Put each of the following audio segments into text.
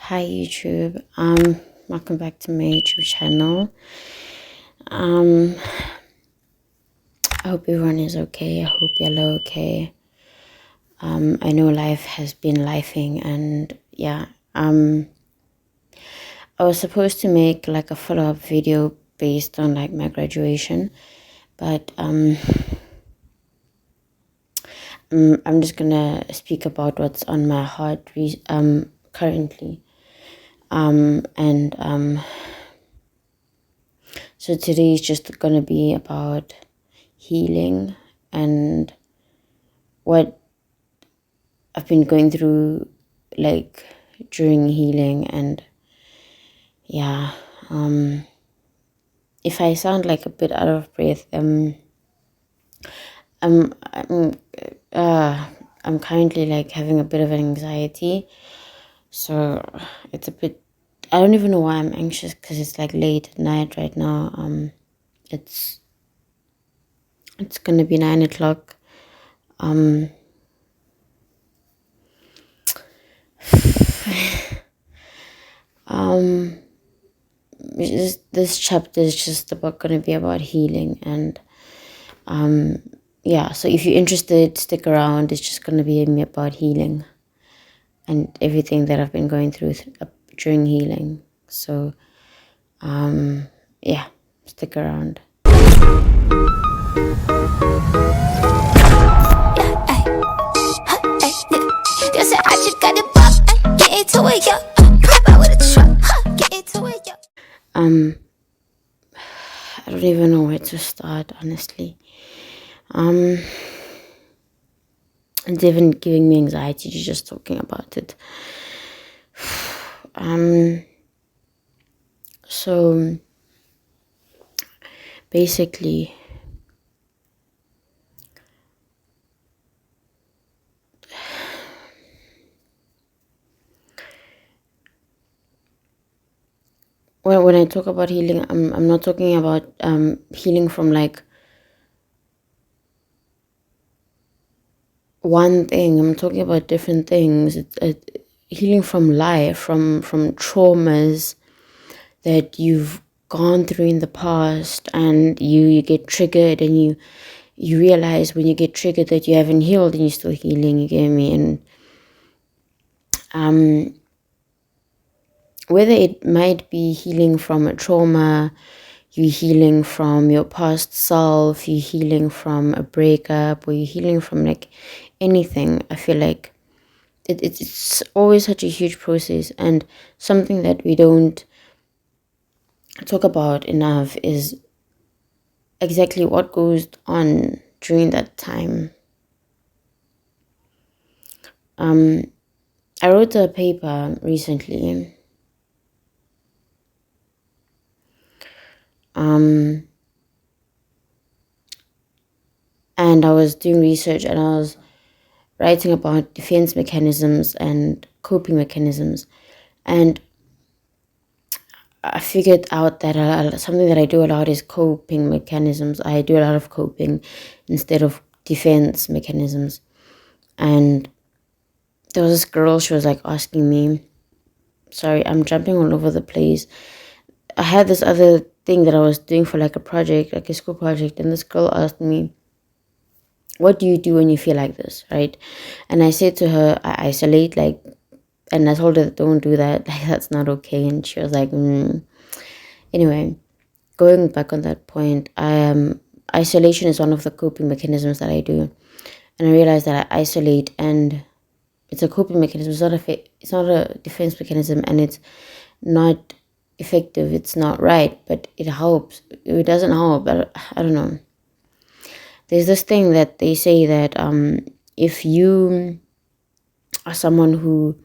Hi YouTube. Welcome back to my YouTube channel. Um I hope everyone is okay. I hope you're all okay. I know life has been lifing and yeah. I was supposed to make like a follow-up video based on like my graduation, but I'm just gonna speak about what's on my heart currently. And So today is just gonna be about healing and what I've been going through like during healing. And yeah, if I sound like a bit out of breath, I'm I'm uh I'm currently like having a bit of anxiety, so it's a bit. I don't even know why I'm anxious because it's like late at night right now. It's it's gonna be 9 o'clock. Um, um, this chapter is just about gonna be about healing. And yeah, so if you're interested, stick around. It's just gonna be about healing and everything that I've been going through during healing. So yeah, stick around. Um, I don't even know where to start, honestly. It's even giving me anxiety just talking about it. So basically, when I talk about healing, I'm not talking about healing from like one thing. I'm talking about different things. It's healing from life, from traumas that you've gone through in the past, and you get triggered, and you realize when you get triggered that you haven't healed and you're still healing. You get me? And whether it might be healing from a trauma, you're healing from your past self, you're healing from a breakup, or you're healing from like anything. I feel like it's always such a huge process, and something that we don't talk about enough is exactly what goes on during that time. I wrote a paper recently, and I was doing research, and I was writing about defense mechanisms and coping mechanisms. And I figured out that something that I do a lot is coping mechanisms. I do a lot of coping instead of defense mechanisms. And there was this girl, she was like asking me, sorry, I'm jumping all over the place. I had this other thing that I was doing for like a project, like a school project, and this girl asked me, what do you do when you feel like this, right? And I said to her, I isolate, like, and I told her, don't do that, like, that's not okay. And she was like, Anyway, going back on that point, isolation is one of the coping mechanisms that I do. And I realized that I isolate, and it's a coping mechanism. It's not a defense mechanism, and it's not effective. It's not right, but it helps. It doesn't help, but I don't know. There's this thing that they say that if you are someone who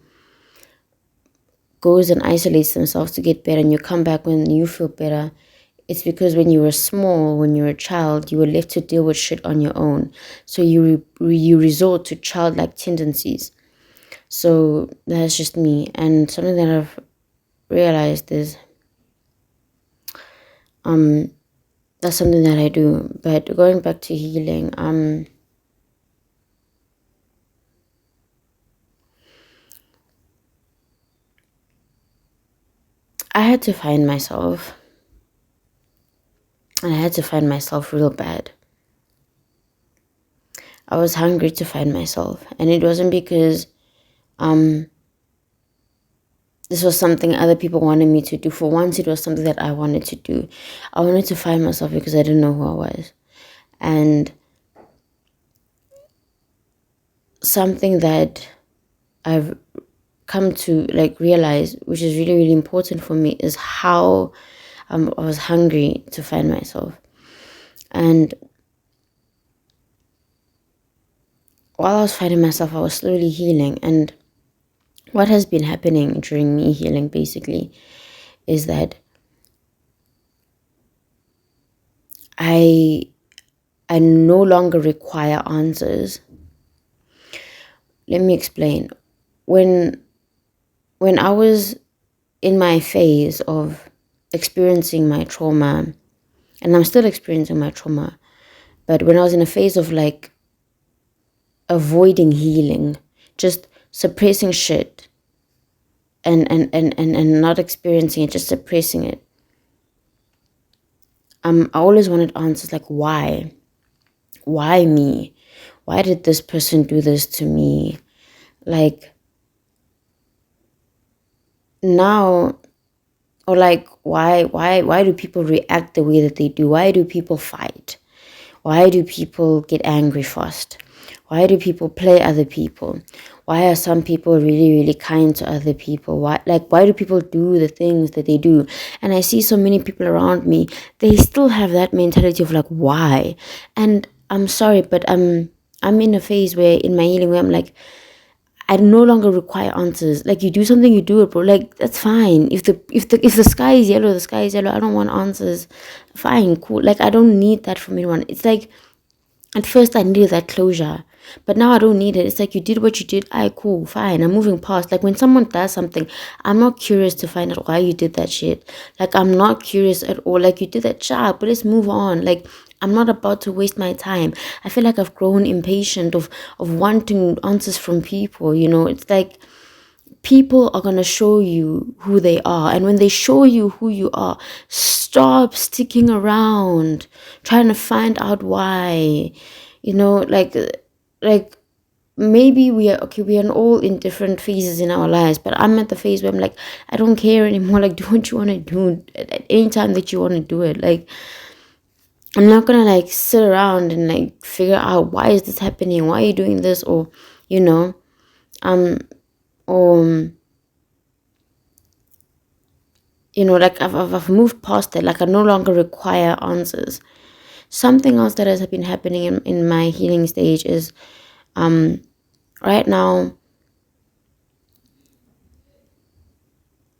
goes and isolates themselves to get better, and you come back when you feel better, it's because when you were small, when you were a child, you were left to deal with shit on your own. So you resort to childlike tendencies. So that's just me. And something that I've realized is that's something that I do. But going back to healing, I had to find myself. And I had to find myself real bad. I was hungry to find myself. And it wasn't because this was something other people wanted me to do. For once, it was something that I wanted to do. I wanted to find myself because I didn't know who I was. And something that I've come to realize, which is really, really important for me, is how I was hungry to find myself. And while I was finding myself, I was slowly healing. And what has been happening during me healing, basically, is that I no longer require answers. Let me explain. When I was in my phase of experiencing my trauma, and I'm still experiencing my trauma, but when I was in a phase of avoiding healing, just suppressing shit and not experiencing it, just suppressing it. I always wanted answers like why? Why me? Why did this person do this to me? Now, or why do people react the way that they do? Why do people fight? Why do people get angry fast? Why do people play other people? Why are some people really, really kind to other people? Why do people do the things that they do? And I see so many people around me, they still have that mentality of why? And I'm sorry, but I'm in a phase where in my healing where I'm I no longer require answers. You do something, you do it, bro. That's fine. If the sky is yellow, the sky is yellow. I don't want answers. Fine, cool. I don't need that from anyone. It's at first I needed that closure, but now I don't need it. It's you did what you did. Cool, fine. I'm moving past. When someone does something, I'm not curious to find out why you did that shit. I'm not curious at all. You did that job, but let's move on. I'm not about to waste my time. I feel I've grown impatient of wanting answers from people. It's people are going to show you who they are. And when they show you who you are, stop sticking around trying to find out why. Maybe we are all in different phases in our lives, but I'm at the phase where I'm I don't care anymore. Do what you want to do at any time that you want to do it. I'm not gonna sit around and figure out why is this happening, why are you doing this, or I've moved past that. I no longer require answers. Something else that has been happening in my healing stage is right now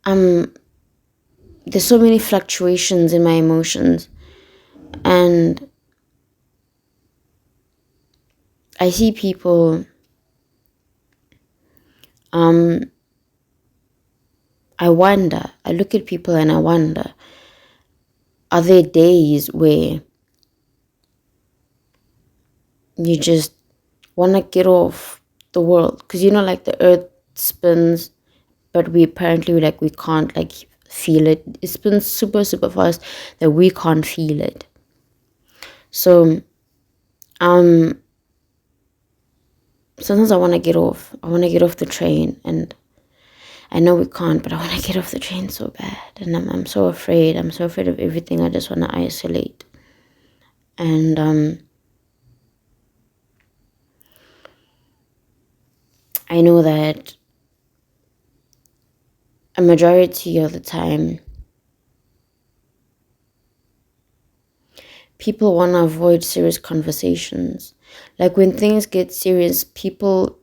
there's so many fluctuations in my emotions, and I see people I look at people and I wonder, are there days where you just want to get off the world? Because the earth spins, but we apparently we can't feel it. It spins super, super fast that we can't feel it. So sometimes I want to get off. I want to get off the train, and I know we can't, but I want to get off the train so bad. And I'm so afraid. I'm so afraid of everything. I just want to isolate. And I know that a majority of the time, people want to avoid serious conversations. When things get serious, people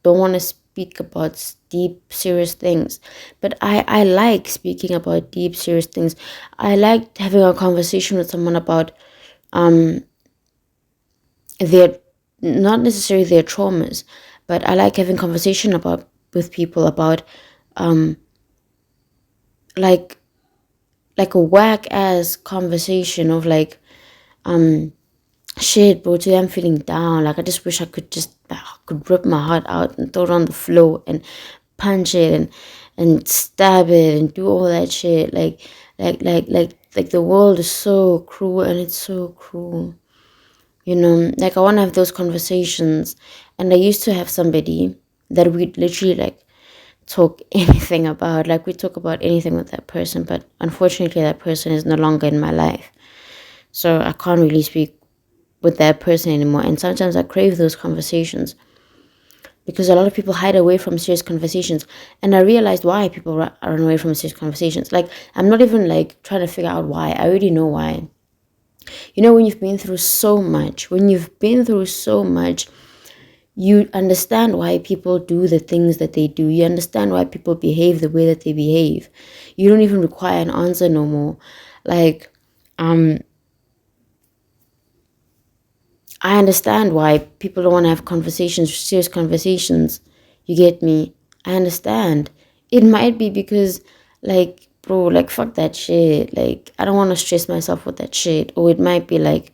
don't want to speak about deep, serious things. But I like speaking about deep, serious things. I like having a conversation with someone about their, not necessarily their traumas, but I like having conversation with people about a whack ass conversation of shit, bro, today I'm feeling down. I just wish I could rip my heart out and throw it on the floor and punch it. and stab it and do all that shit. Like the world is so cruel, and it's so cruel. Like I want to have those conversations. And I used to have somebody that we'd literally like talk anything about. Like we talk about anything with that person, but unfortunately that person is no longer in my life. So I can't really speak with that person anymore. And sometimes I crave those conversations because a lot of people hide away from serious conversations. And I realized why people run away from serious conversations. Like I'm not even like trying to figure out why. I already know why. When you've been through so much, you understand why people do the things that they do. You understand why people behave the way that they behave. You don't even require an answer no more. Like, I understand why people don't want to have conversations, serious conversations. You get me? I understand. It might be because, like, bro, like, fuck that shit. Like, I don't want to stress myself with that shit. Or it might be like,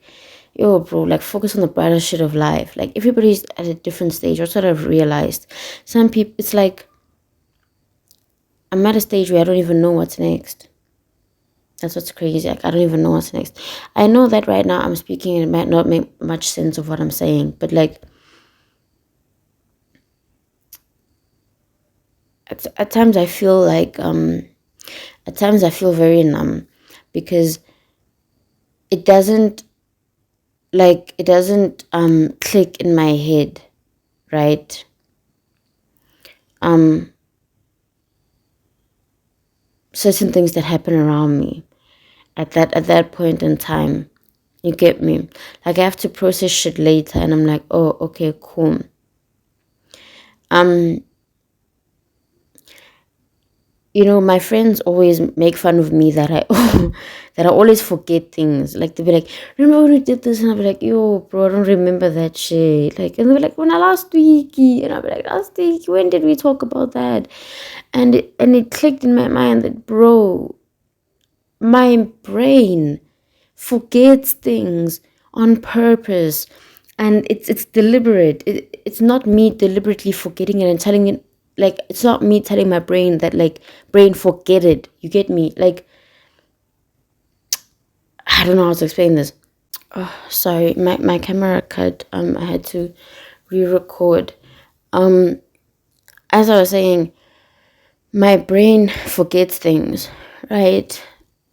yo, bro, like, focus on the brighter shit of life. Like, everybody's at a different stage. That's what I've realized. Some people, it's like, I'm at a stage where I don't even know what's next. That's what's crazy. Like, I don't even know what's next. I know that right now I'm speaking and it might not make much sense of what I'm saying, but like at times I feel like at times I feel very numb because it doesn't click in my head, right? Certain things that happen around me at that point in time. You get me? Like I have to process shit later and I'm like, oh, okay, cool. My friends always make fun of me that I that I always forget things. Like they'll be like, remember when we did this? And I'll be like, yo, bro, I don't remember that shit. Like, and they'll be like, when I last week, and I'll be like, last week, when did we talk about that? And it clicked in my mind that, bro, my brain forgets things on purpose, and it's deliberate. It's not me deliberately forgetting it and telling it, like it's not me telling my brain that, like, brain, forget it. You get me? Like, I don't know how to explain this. Oh, sorry, my camera cut. I had to re-record. As I was saying, my brain forgets things, right?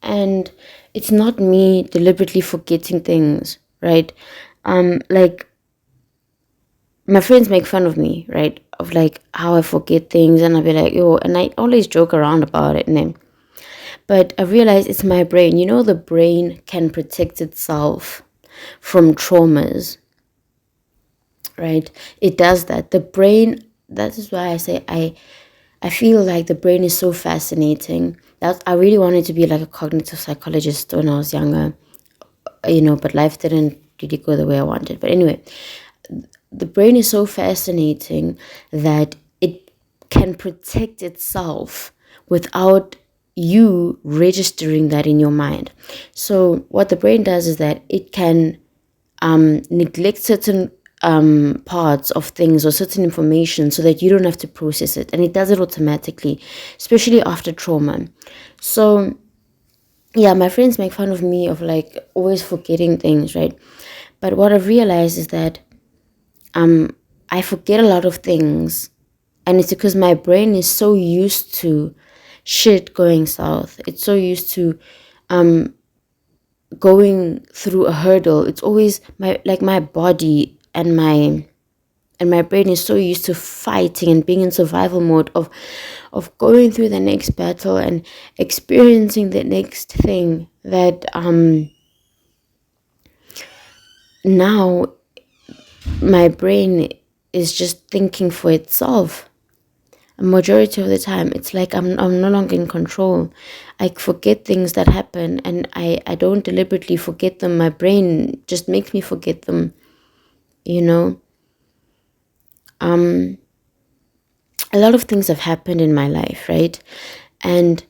And it's not me deliberately forgetting things, right? Like my friends make fun of me, right? Of like how I forget things, and I'll be like, yo, and I always joke around about it, and then, but I realize it's my brain. The brain can protect itself from traumas, right? It does that. The brain. That is why I say I feel like the brain is so fascinating. That I really wanted to be like a cognitive psychologist when I was younger, but life didn't really go the way I wanted. But anyway, the brain is so fascinating that it can protect itself without you registering that in your mind. So what the brain does is that it can neglect certain parts of things or certain information so that you don't have to process it, and it does it automatically, especially after trauma. So yeah, my friends make fun of me of like always forgetting things, right? But what I've realized is that I forget a lot of things, and it's because my brain is so used to shit going south. It's so used to going through a hurdle. It's always my body and my brain is so used to fighting and being in survival mode of going through the next battle and experiencing the next thing that now my brain is just thinking for itself. A majority of the time it's like I'm no longer in control. I forget things that happen, and I don't deliberately forget them. My brain just makes me forget them, you know a lot of things have happened in my life, right? And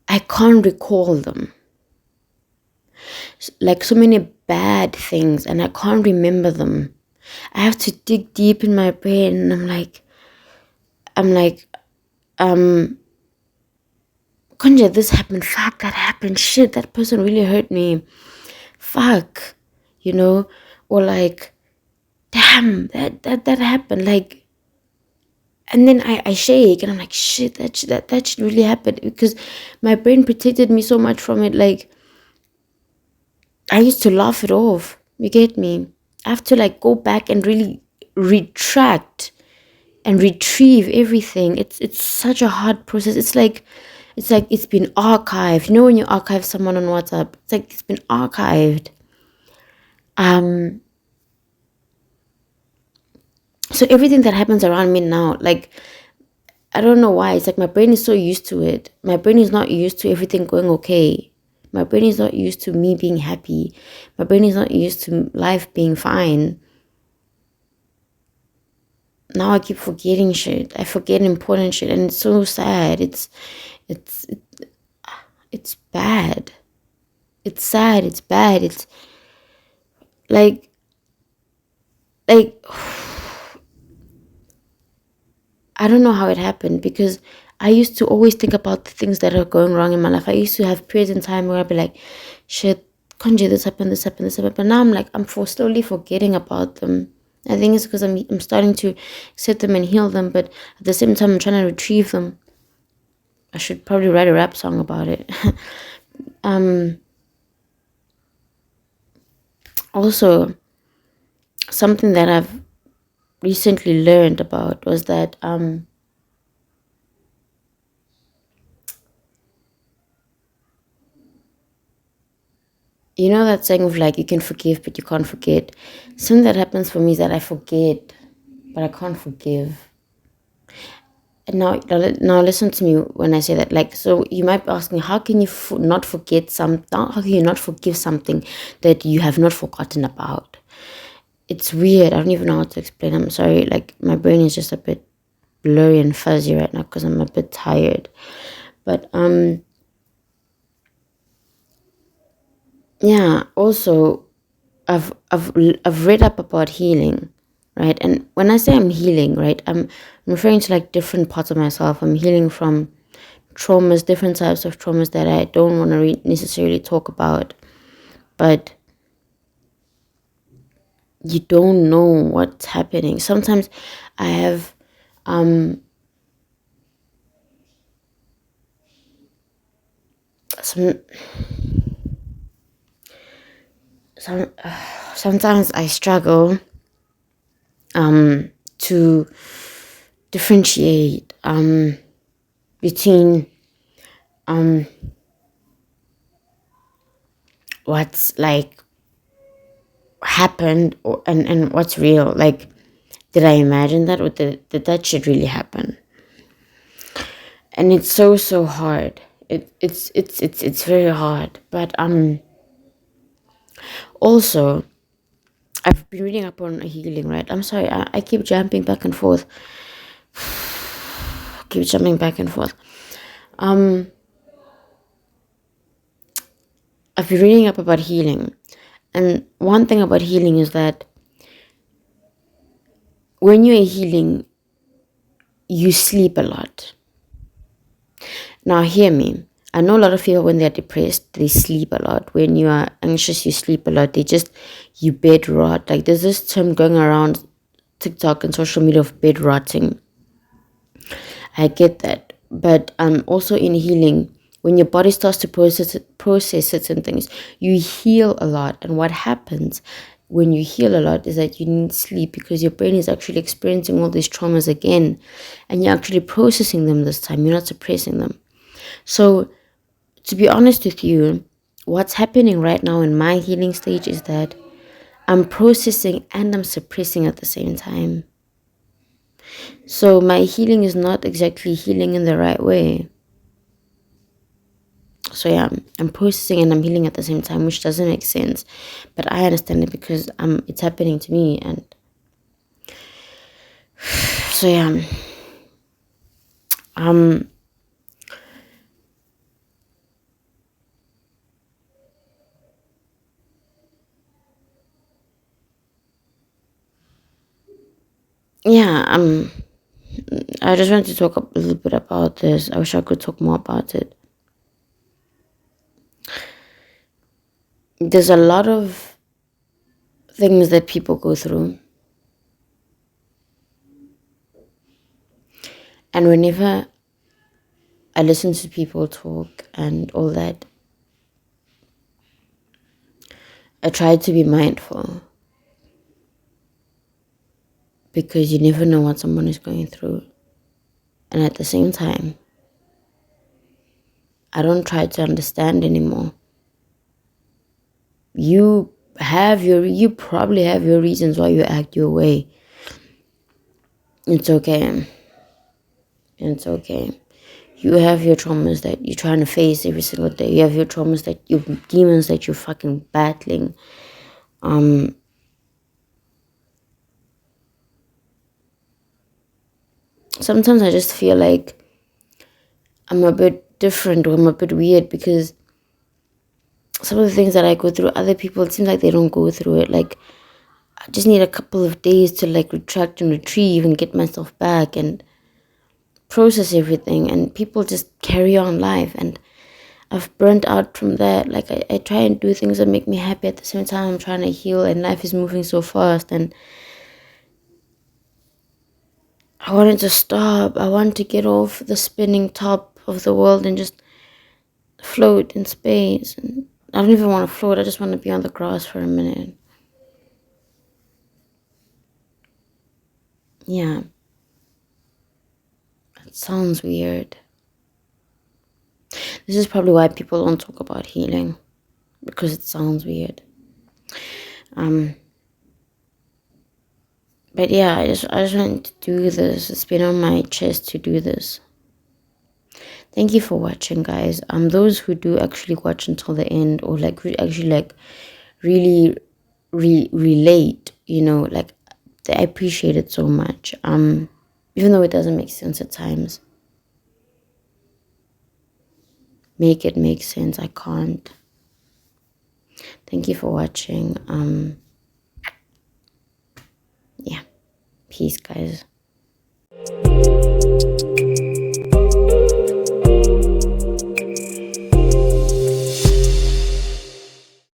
I can't recall them. Like so many bad things, and I can't remember them. I have to dig deep in my brain, and I'm like, um Konja, this happened, fuck, that happened, shit, that person really hurt me, fuck, you know, or like, damn, that happened, like, and then I shake and I'm like, shit, that should really happen, because my brain protected me so much from it. Like, I used to laugh it off. You get me? I have to like go back and really retract and retrieve everything. It's such a hard process. It's like it's been archived. You know when you archive someone on WhatsApp, it's like it's been archived. Um so everything that happens around me now, like, I don't know why. It's like my brain is so used to it. My brain is not used to everything going okay. My brain is not used to me being happy. My brain is not used to life being fine. Now I keep forgetting shit. I forget important shit, and it's so sad. It's it's bad. It's sad. It's bad. It's like like I don't know how it happened, because I used to always think about the things that are going wrong in my life. I used to have periods in time where I'd be like, shit, Konji, this happened, this happened, this happened. But now I'm like, I'm for slowly forgetting about them. I think it's because I'm starting to accept them and heal them, but at the same time, I'm trying to retrieve them. I should probably write a rap song about it. um, Also, something that I've recently learned about was that you know that saying of like you can forgive but you can't forget. Something that happens for me is that I forget, but I can't forgive. And now listen to me when I say that. Like, so you might be asking, how can you not forget some? How can you not forgive something that you have not forgotten about? It's weird. I don't even know how to explain. I'm sorry. Like, my brain is just a bit blurry and fuzzy right now because I'm a bit tired. But yeah. Also, I've read up about healing, right? And when I say I'm healing, right, I'm referring to like different parts of myself. I'm healing from traumas, different types of traumas that I don't want to necessarily talk about, but you don't know what's happening. Sometimes I have some some sometimes I struggle to differentiate between what's like happened and what's real. Like, did I imagine that, or did that shit really happen? And it's so hard. It's very hard. But also, I've been reading up on healing, right? I'm sorry, I keep jumping back and forth. Keep jumping back and forth. I've been reading up about healing, and one thing about healing is that when you're healing, you sleep a lot. Now, hear me. I know a lot of people, when they're depressed, they sleep a lot. When you are anxious, you sleep a lot. You bed rot. Like, there's this term going around TikTok and social media of bed rotting. I get that. But also in healing, when your body starts to process certain things, you heal a lot. And what happens when you heal a lot is that you need sleep, because your brain is actually experiencing all these traumas again, and you're actually processing them this time. You're not suppressing them. So, to be honest with you, what's happening right now in my healing stage is that I'm processing and I'm suppressing at the same time. So my healing is not exactly healing in the right way. So yeah, I'm processing and I'm healing at the same time, which doesn't make sense, but I understand it because it's happening to me. And so yeah, um yeah, I just wanted to talk a little bit about this. I wish I could talk more about it. There's a lot of things that people go through. And whenever I listen to people talk and all that, I try to be mindful. Because you never know what someone is going through. And at the same time, I don't try to understand anymore. You probably have your reasons why you act your way. It's okay. It's okay. You have your traumas that you're trying to face every single day. You have your traumas your demons that you're fucking battling. Sometimes I just feel like I'm a bit different, or I'm a bit weird, because some of the things that I go through, other people, it seems like they don't go through it. Like, I just need a couple of days to like retract and retrieve and get myself back and process everything, and people just carry on life. And I've burnt out from that. Like, I try and do things that make me happy. At the same time, I'm trying to heal, and life is moving so fast, and I wanted to stop. I want to get off the spinning top of the world and just float in space. And I don't even want to float. I just want to be on the grass for a minute. Yeah. It sounds weird. This is probably why people don't talk about healing, because it sounds weird. But yeah, I just wanted to do this. It's been on my chest to do this. Thank you for watching, guys. Those who do actually watch until the end, or like actually like really relate, like, I appreciate it so much. Even though it doesn't make sense at times. Make it make sense. I can't. Thank you for watching. Yeah. Peace, guys.